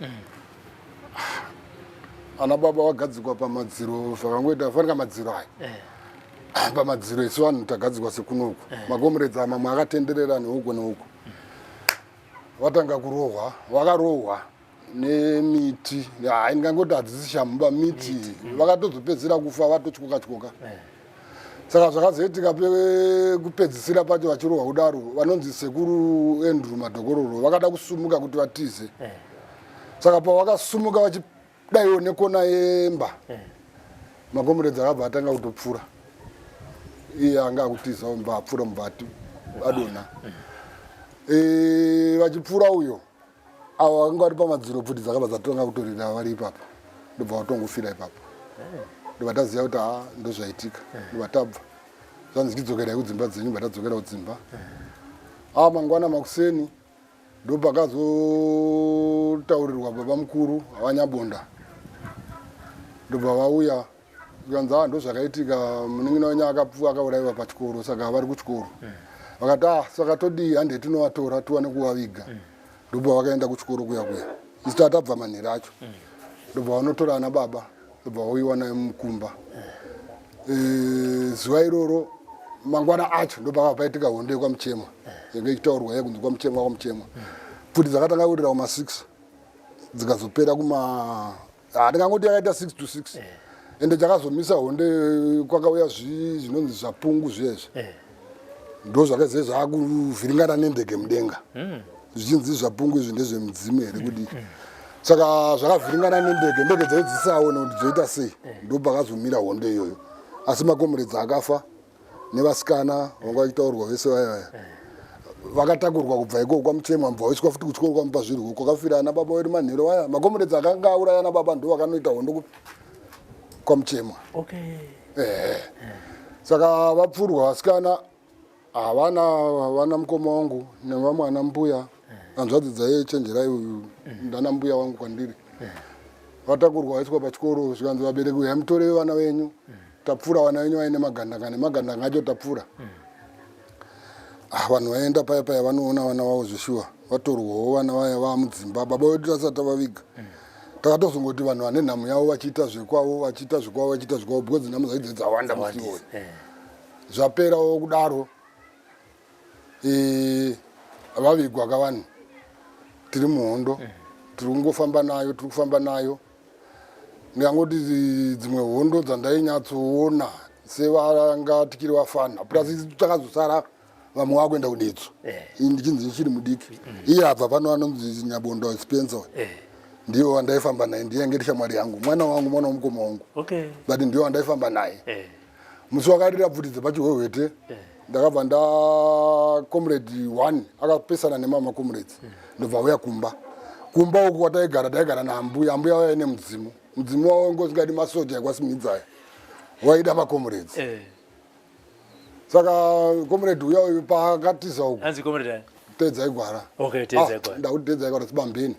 Ana baba vagadzikwa pamadziro zvakangoita fanika madziro aya. Pamadziro isu vanhu tagadzikwa sekunoku. Makomuredzi mamwe akatenderera neuko neuko. Vatanga kurohwa, vakarohwa nemiti. Ndingangoti hadzisi shamumba miti. Vakatozopedzisira kufa vatotyoka. Saka zvakazoitika kupedzisira pacho vachirohwa kudaro vanonzi sekuru Andrew Madhokororo vakada kusumuka kuti vatize. Saka pavakasumuka vachidaiwo nekona yemba makomrades akabva atanga kutopfura iye anga akutiza mbapfura mubati adona vachipfura uyo avo vakanga vari pamadziro pfuti dzakabva dzatanga kutorira vari ipapo ndobva vatongofira ipapo ndobva taziva kuti ndozvaitika ndobva tabva zvanzi chidzokerai kudzimba dzenyu bva tadzokera kudzimba mangwana makuseni ndopakazotaurirwa baba mukuru havanyabonda ndobva vauya ikanzi ndozvakaitika munin'ina wenyu akaurayiwa pachikoro saka vari kuchikoro vakati saka todii hande tinovatora tiwane kuvaviga ndobva vakaenda kuchikoro kuya isi tatabva manhero acho ndobva vanotora ana baba ndobva vauyiwa naye mukumba zuva iroro mangwana acho ndopakava paitika hondo yekwamuchemwa yange ichitaurwa yekunzi kwamuchemwa pfuti dzakatanga kurira kuma6 dzikazopera ndingangoti yakaita 6 to 6 ende chakazomisa hondo kwakauya zvinonzi zvapungu zvezvo ndo zvakazee zvakuvhiringana nendege mudenga zvichinzi zvapungu izvi ndezvemudzimu here kudii saka zvakavhiringana ndege dzaidzisaona kuti dzoita sei ndopakazomira hondo iyoyo asi makomrades akafa nevasikana vanga vachitaurwa vese vaya vakatakurwa kubva ikoko kwamuchemwa mbva vaiswa futi kuchikoro kwamupa zvirwo kwakafira ana baba vedu manhero vaya makomrades akanga auraya ana baba ndo vakanoita hondo kwamuchemwa saka vapfurwa vasikana havana mukoma wangu nevamwe ana mbuya hanzvadzi dzaichenjerai uyu ndana mbuya wangu kwandiri vatakurwa vaiswa pachikoro zvikanzi vabereki hamtorei vana venyu tapfura vana venyu vaine magandanga acho tapfura vanhu vaenda paya vanoona vana vavo zveshuwa vatorwawo vana vaya vamudzimba baba vedu tasati tavaviga takatozongoti vanhu vane nhamu yavo vachiita zvekwavo because nhamu dzaidze dzawanda musiwoyo zvaperawo kudaro vavigwa kavanhu tiri muhondo tiri kufamba nayo ndingangoti dzimwe hondo dzandainyatsoona sevanga tikiri vafana plus takazosara vamwe vakuenda kudetso ndichinzi ndichiri mudiki iye abva pano anonzi Nyabonda Spencer ndiyo wandaifamba naye ndiye ngeti shamwari yangu mwana womukoma wangu but ndiyo wandaifamba naye musi wakarira bvudzi dzepachihwehwete ndakabva comrade 1 akapesana nemama comrades ndobva uya kumba uku kwataigara naambuya vaya ine mudzimu wavo ngosingadi masoja ekwasimhidzaya waida macomrades saka comrade uya uyu paakatiza uku Tedzaigwara ndakuti Tedzaigwara Sibambeni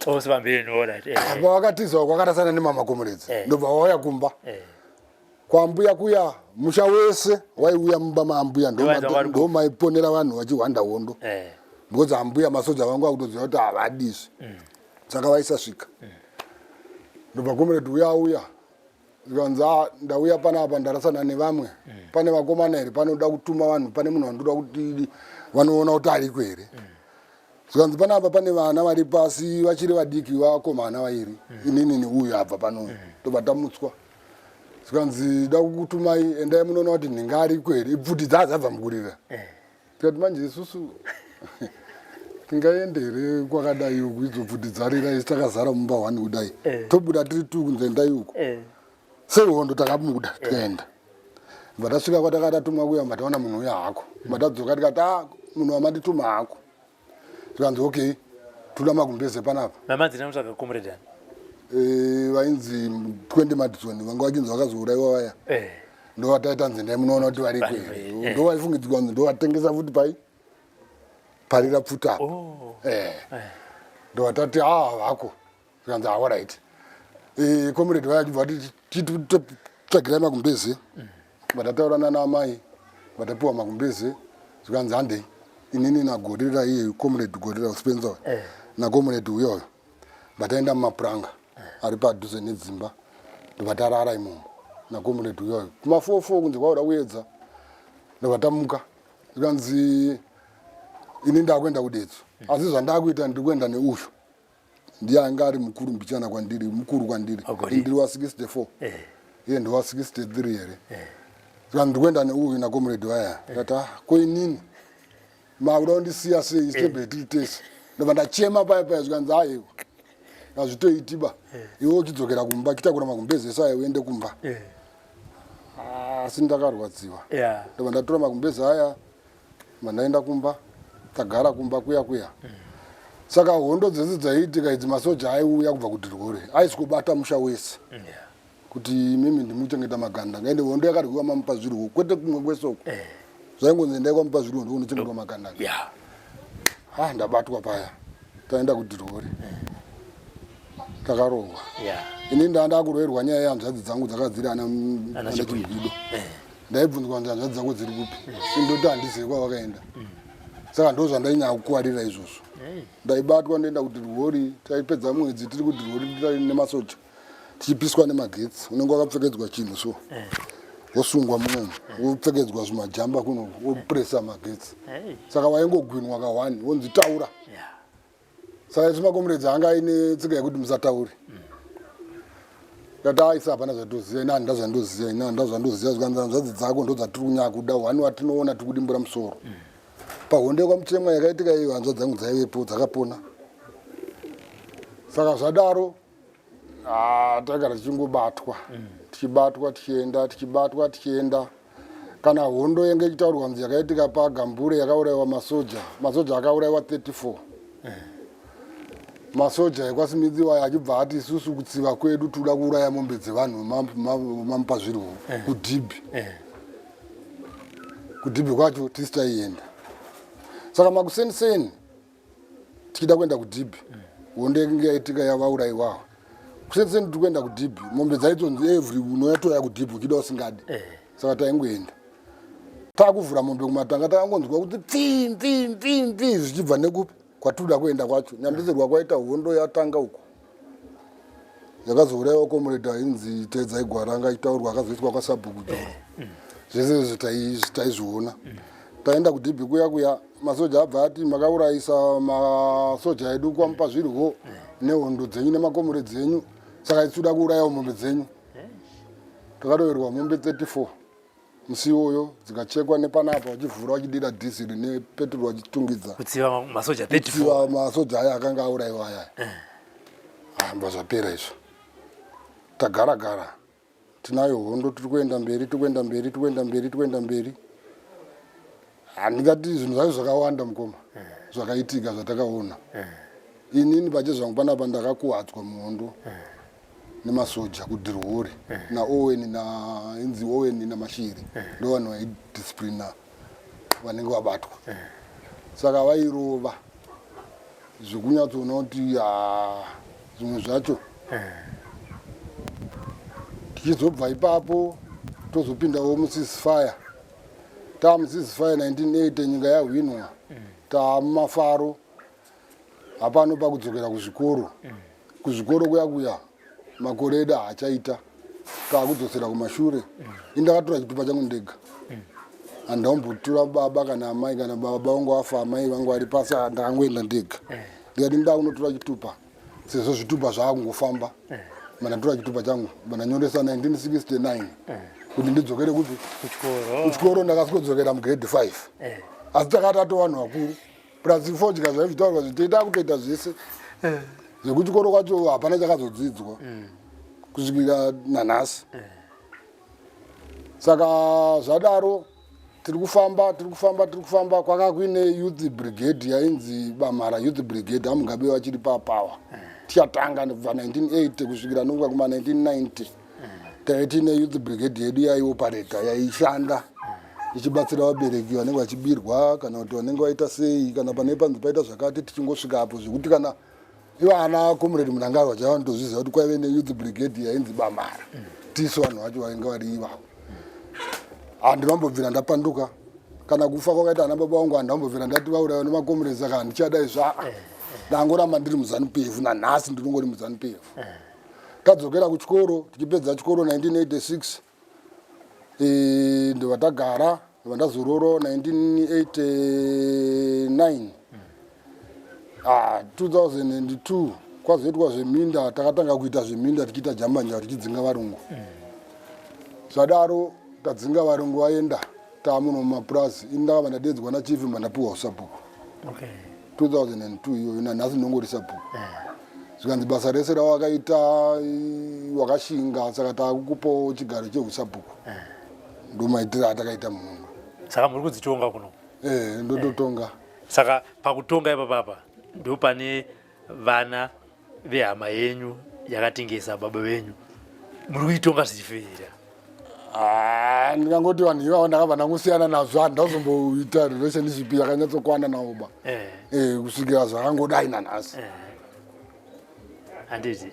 paakatiza uku akatasana nemama comrades ndobva wauya kumba kwambuya kuya musha wese waiuya mumba maambuya ndo maiponera vanhu vachihwanda hondo because ambuya masoja vangu akutoziva kuti havadizvi saka vaisasvika ndobva comrade uya auya zikanzi ndauya panapa ndarasana nevamwe pane vakomana here panoda kutuma vanhu pane munhu vandoda kuti vanoona kuti ariko here zikanzi panapa pane vana vari pasi vachiri vadiki vakomana vairi inini uyu abva pano ndobva tamutswa zikanzi da kukutumai endai munoona kuti nhinga ariko here ibvudzi dzazabva mukurira tikati manje isusu tingaende here kwakadai uku idzo bvudzi dzarira isi takazara mumba 1 kudai tobuda tiri 2 kunze endai uku sehondo takabuda tikaenda bva tasvika kwatakatatumwa kuya mataona munhu uya hako matadzoka tikati munhu wamatituma hako tikanzi okay toda magumbeze panapa vainzi 20 Madison vanga vachinzi vakazouraiwa vaya ndo vataita nzendai munoona kuti vari kwere ndo vaifungidzwa ndo vatengesa futi parira pfuta ndo vatati vako tikanzi alright comrade vaya chibva titsvagirai magumbeze vatataurana naamai vatapiwa magumbeze zvikanzi handei inini nagorira iye comrade gorira Spencer nacomrade uyoyo vataenda mumapuranga ari padhuze nedzimba ndobvatarara imomo nacomrade uyoyo kuma4 kunze kwauda kuedza ndobvatamuka zvikanzi ini ndakuenda kudetso asi zvandakuita ndiri kuenda neuyu ndiye anga ari mukuru mbichana kwandiri mukuru kwandiri ndiri wa64 iye ndi wa63 here zvikanzi ndiri kuenda neuyu nacomrade waya ndikati koinini makuda kundisiya sei istebheti tese ndobva ndachema paya zvikanzi aiwa azvitoitiba iwe uchidzokera kumba chitakura magumbeze saya uende kumba asi ndakarwadziwa Yeah. ndobva ndatora magumbezi aya mandaenda kumba tagara kumba kuya saka hondo dzese dzaiitika idzi masoja aiuya kubva kuDhirori aiswobata musha wese kuti mimi ndimuchengeta maganda ngaende hondo yakarwiwa mamupa zvirwo kwete kumwe kwesoko zvaingonzi ndaikwa mupa zvirwo ndokunochengetwa maganda ndabatwa paya taenda kuDhirori takarohwa ini ndanda kuroerwa nyaya yehanzvadzi dzangu dzakadziri ana chimhido ndaibvunzwa kuti hanzvadzi dzako dziri kupi indoti handizivi kwavakaenda saka ndo zvandainyanya kukuwarira izvozvo ndaibatwa ndoenda kuDhirori taipedza mwedzi tiri kuDhirori nemasoja tichipiswa nemagetsi unenge wakapfekedzwa chinhu so wosungwa munomu wopfekedzwa zvimajamba kuno wopresa magetsi saka waingogwinwa ka1 wonzi taura saka isi makomuredzi anga aine tsika yekuti musatauri kati aisa hapana zvatoziva ina handa zvandoziva zvikanzi hanzvadzi dzako ndo dzatiri kunyanya kuda hwani watinoona tiri kudimbura musoro pahonde kwamuchemwa yakaitika iyo hanzvadzi dzangu dzaivepo dzakapona saka zvadaro taigara tichingobatwa tichienda kana hondo yenge ichitaurwa nzi yakaitika pagambure yakaurayiwa masoja akaurayiwa 34 masoja ekwasimidziwa achibva ati isusu kutsiva kwedu toda kuuraya mombe dzevanhu mamupa zvirwo kudhibhi kwacho tisi taienda saka makuseniseni tichida kuenda kudhibhi hondo yenge yaitika yavaurayiwawo kuseniseni tiri kuenda kudhibhi mombe dzaitonzi every unoyatoya kudhibhi uchida usingadi saka taingoenda taakuvhura mombe kumatanga takangonzwa kuti pfi zvichibva nekupi kwatinoda kuenda kwacho nyambisirwa kwaita hondo yatanga uko yakazourayiwa komureda inzi Tedza Igwaranga itaurwa akazoiswa kwaSabhuku zvese zvitaizviona taenda kudhibhi kuya masoja abva ati makaurayisa masoja edu kwamupa zvirwo nehondo dzenyu nemakomuredzi enyu saka ichida kuurayawo mombe dzenyu takaroverwa mombe 34 musi iwoyo dzikachekwa nepanapa vachivhura vachidira dhiziri nepetrol vachitungidza kutsiva masoja 34 masoja aya akanga aurayiwa aya amba zvapera izvo tagara tinayo hondo tiri kuenda mberi handingati zvinhu zvacho zvakawanda mukoma zvakaitika zvatakaona inini pachezvangu panapa ndakakuwadzwa muhondo nemasoja kuDhirori nainzi Owen naMashiri ndo vanhu vaidisciplina vanenge vabatwa saka vairova zvekunyatsoona kuti zvimwe zvacho tichizobva ipapo tozopindawo muceasefire taamuceasefire 1980 nyika yahwinwa taamumafaro hapano pakudzokera kuzvikoro kuya makore edu haachaita taakudzosera kumashure indakatora chitupa changu ndega handaumbotora baba kana amai kana baba vangu vafa amai vangu vari pasi ndakangoenda ndega ndikati ndakunotora chitupa sezvo zvitupa zvaakungofamba mandatora chitupa changu mandanyoresa 1969 kuti ndidzokere kuti kuchikoro ndakasikodzokera mugrade 5 asi takati ato vanhu vakuru plus fodya zvaivitaurwa zvitoita kutoita zvese zvekuchikoro kwacho hapana chakazodzidzwa kusvikira nanhasi saka zvadaro tiri kufamba kwaka kuine youth brigade yainzi Bamara youth brigade amugabe vachiri papawa tichatanga kubva 1980 kusvikira nokuva kuma 1990 taitine youth brigade yedu yaiopareta yaishanda ichibatsira vabereki vanenge vachibirwa kana kuti vanenge vaita sei kana pane panzi paita zvakati tichingosvika apo zvekuti kana ivana comrade Munangagwa chava ndozviziva kuti kwaive neyouth brigade yainzi Bamara tisu vanhu vacho vainge vari ivavo handinombobvira ndapanduka kana kufa kwakaita ana baba vangu handinombobvira ndati vaurayiwa nemakomrades saka handichadai ndangoramba ndiri muZANU-PF nanhasi ndinongori muZANU-PF tadzokera kuchikoro tichipedza chikoro 1986 ndobva tagara ndobva ndazororo 1989 2002 kwazoitwa zveminda takatanga kuita zveminda tichiita jambanja tichidzinga varungu zvadaro tadzinga varungu vaenda taamuno mumapurazi ini ndakabva ndadedzwa nachief mandapiwa uSabhuku 2002 iyoyo nanhasi ndinongori Sabhuku zvikanzi basa rese rawakaita wakashinga saka taakukupawo chigaro cheUSabhuku ndomaitira atakaita Mulungu. Saka muri kudzitonga kuno. Ndototonga. Saka pakutonga ipa papa ndo pane vana vehama yenyu yakatengesa baba venyu. Muri kuitonga zvichifira. Ndingangoti vanhu ivavo ndakabva ndangosiyana nazvo handazomboita relationship yakanyatsokwana navo ba. Kusvikira zvakangodai nanhasi. Handiti.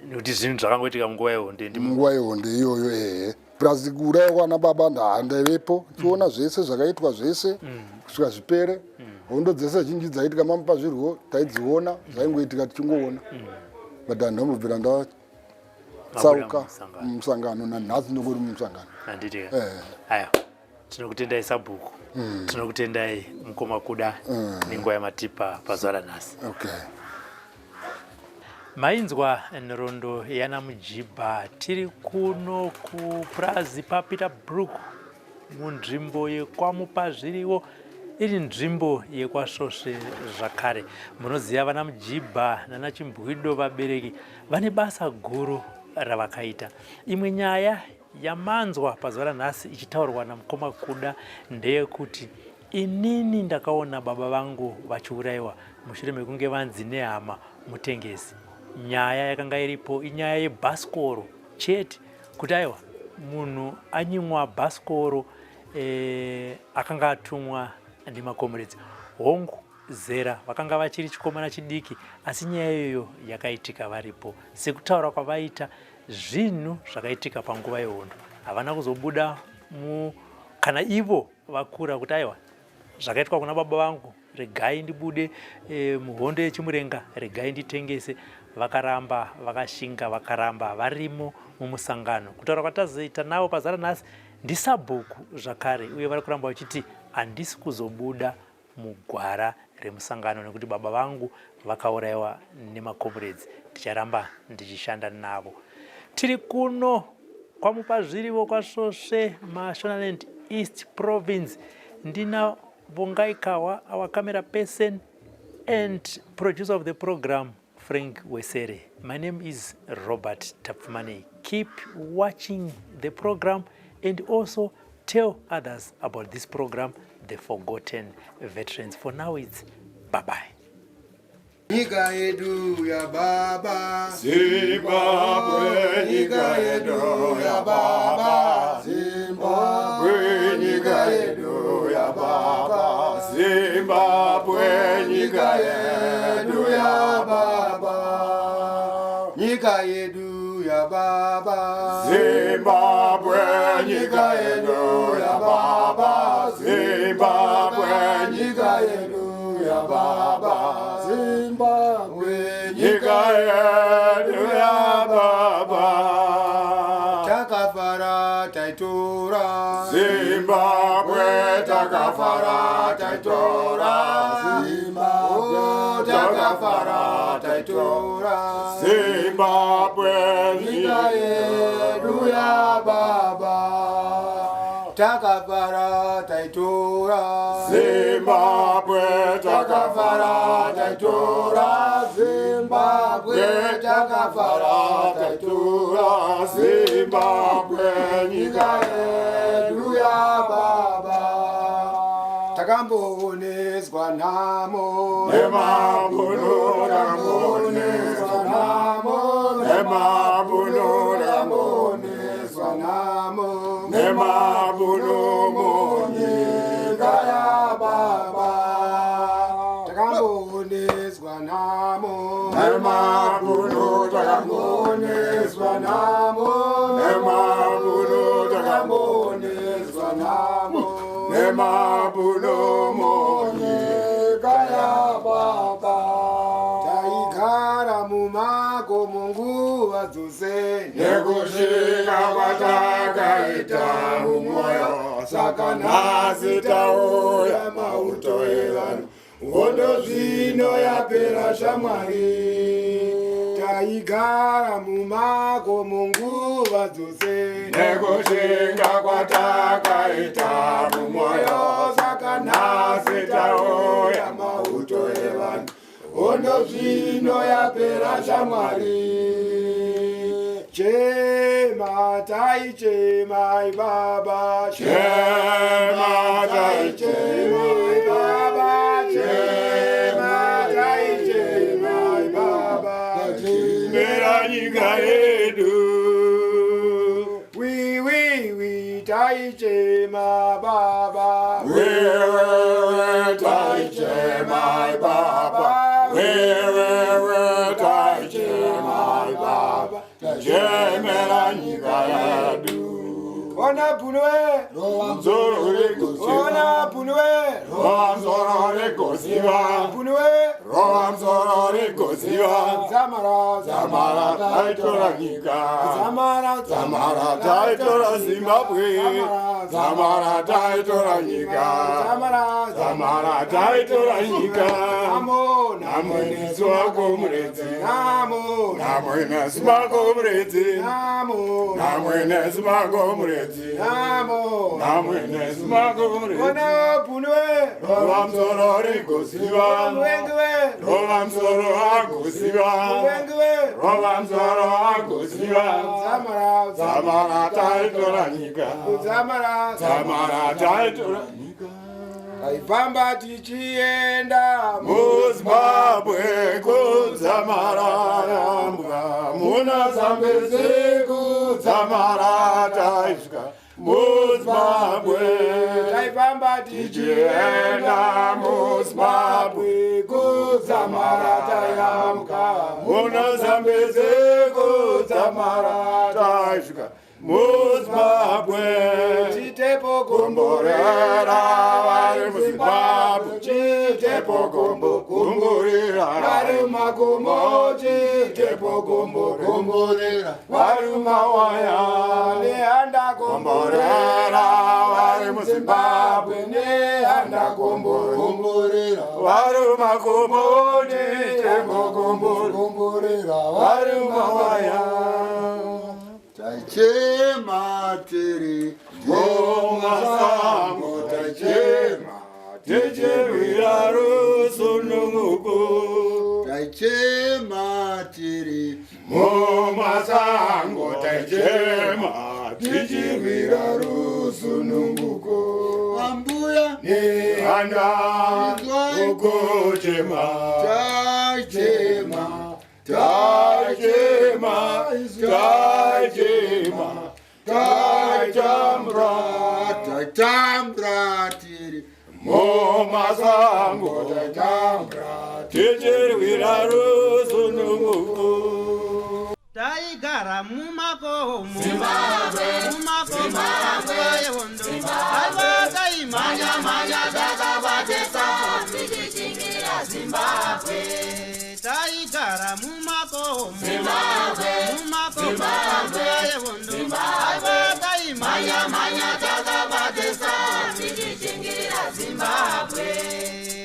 Nekuti zvinhu zvakangoitika munguva yehonde. Munguva yehonde iyoyo plus kuuraya kwana baba ndaivepo tiona zvese zvakaitwa zvese kusvika zvipere. Hondo dzese zhinji dzaitika mamupazvirwo taidziona zvaingoitika tichingoona. But ndambobvira tsauka musangano nanhasi ndongori mumusangano. Handiti. Aya. Tinokutendai Sabhuku. Tinokutendai Mukoma Kuda nenguva yamatipa pazuva ranhasi. Okay. Mainzwa nhoroondo yana Mujibha tiri kuno kupurazi paPeter Brook munzvimbo yekwamupazviriwo iri nzvimbo yekwasvosve zvakare. Munoziva vana Mujibha nana Chimbwido vabereki vane basa guru ravakaita. Imwe nyaya yamanzwa pazuva ranhasi ichitaurwa naMukoma Kuda ndeyekuti inini ndakaona baba vangu vachiurayiwa mushure mekunge vanzi nehama mutengesi. Nyaya yakanga iripo inyaya yebhasikoro chete kuti aiwa munhu anyimwa bhasikoro akanga atumwa nemakomuredzi. Hongu zera vakanga vachiri chikomana chidiki asi nyaya iyoyo yakaitika varipo. Sekutaura kwavaita zvinhu zvakaitika panguva yehondo havana kuzobuda kana ivo vakura kuti aiwa zvakaitwa kuna baba vangu regai ndibude muhondo yechimurenga regai nditengese. Vakaramba vakashinga vakaramba varimo mumusangano. Kutaura kwatazoita navo pazuva ranhasi ndiSabhuku zvakare uye vari kuramba vachiti handisi kuzobuda mugwara remusangano nekuti baba vangu vakaurayiwa nemakomuredzi. Ticharamba ndichishanda navo. Tiri kuno kwamupazviriwo kwasvosve Mashonaland East Province. Ndina Vongaikawa, our camera person and producer of the program, Frank Wesere. My name is Robert Tapfumane. Keep watching the program and also tell others about this program, The Forgotten Veterans. For now, it's bye-bye. Nyika yedu ya baba Zimbabwe, nyika yedu ya baba. Zimbabwe, nyika yedu ya baba. Zimbabwe, nyika yedu ya baba. nyika yedu ya baba Zimbabwe, nyika yedu ya baba. Zimbabwe, nyika yedu ya baba. Zimbabwe, nyika yedu ya baba. takafara taitora Zimbabwe, takafara taitora. Zimbabwe, takafara taitora. Zimbabwe, nyika yedu ya baba. takafara taitora Zimbabwe, takafara taitora. Zimbabwe, takafara taitora. Zimbabwe, nyika yedu ya baba. takambooneswa nhamo Nemabuno ramoneswa namo. Nemabuno ramoneswa namo. Nemabuno munyika ya baba. takambooneswa nhamo Nemabuno takamoneswa namo. Nemabuno takamoneswa namo. Nemabuno munyika ya baba. taigara mumakomo nguva dzose Nekushinga kwatakaita mumwoyo, saka nhasi tauya mauto evanhu. Hondo zvino yapera shamwari. taigara mumakomo nguva dzose Nekushinga kwatakaita mumwoyo, saka nhasi tauya mauto evanhu. Hondo zvino yapera shamwari. chema tai chema baba chema tai chema baba chema tai chema baba chemera nyika yedu wi tai chema baba we tai chema baba we tai chema baba chemera nyika yedu ona punwe nzoro rekosiwa ona punwe nzoro rekosiwa punwe nzoro rekosiwa zamara taitora nyika zamara taitora Zimbabwe zamara taitora nyika zamara taitora nyika namwene wako muredzi namwene wako muredzi namwene wako muredzi namwene wako muredzi rova msoro rigosiva rova msoro agosiva rova msoro agosiva zamara taitora nyika zamara taitora nyika taifamba tichienda muzimbabwe kudzamara yambwa muna zambezi kudzamara taisvika muzimbabwe taifamba tichienda muzimbabwe kudzamara tayambuka muna zambezi kudzamara taisvika muzimbabwe chitepo gomborera vari muzimbabwe chitepo gomborera vari makomo chitepo gomborera vari mawaya nehanda gomborera vari muzimbabwe nehanda gomborera vari makomo chitepo gomborera vari mawaya taichema tiri mumasango taichema tichirwira rusununguko taichema tiri mumasango taichema tichirwira rusununguko ambuya nehanda ukuchema taichema taichema taichema taitambra tiri mumasango taitambra tichirwira rusununguko taigara mumakomo mumakomo yehondo vakaimanya takavatesa tichichingira Zimbabwe taigara mumakomo mumakomo yehondo vakaimanya takavatesa tichichingira Zimbabwe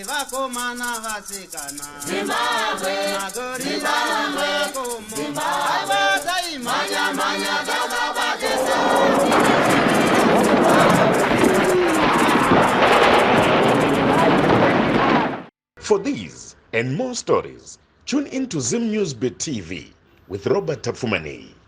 vakomana vasikana magorisa mumakomo vakaimanya takavatesa For these and more stories, tune in to Zim News Beat TV with Robert Tafumani.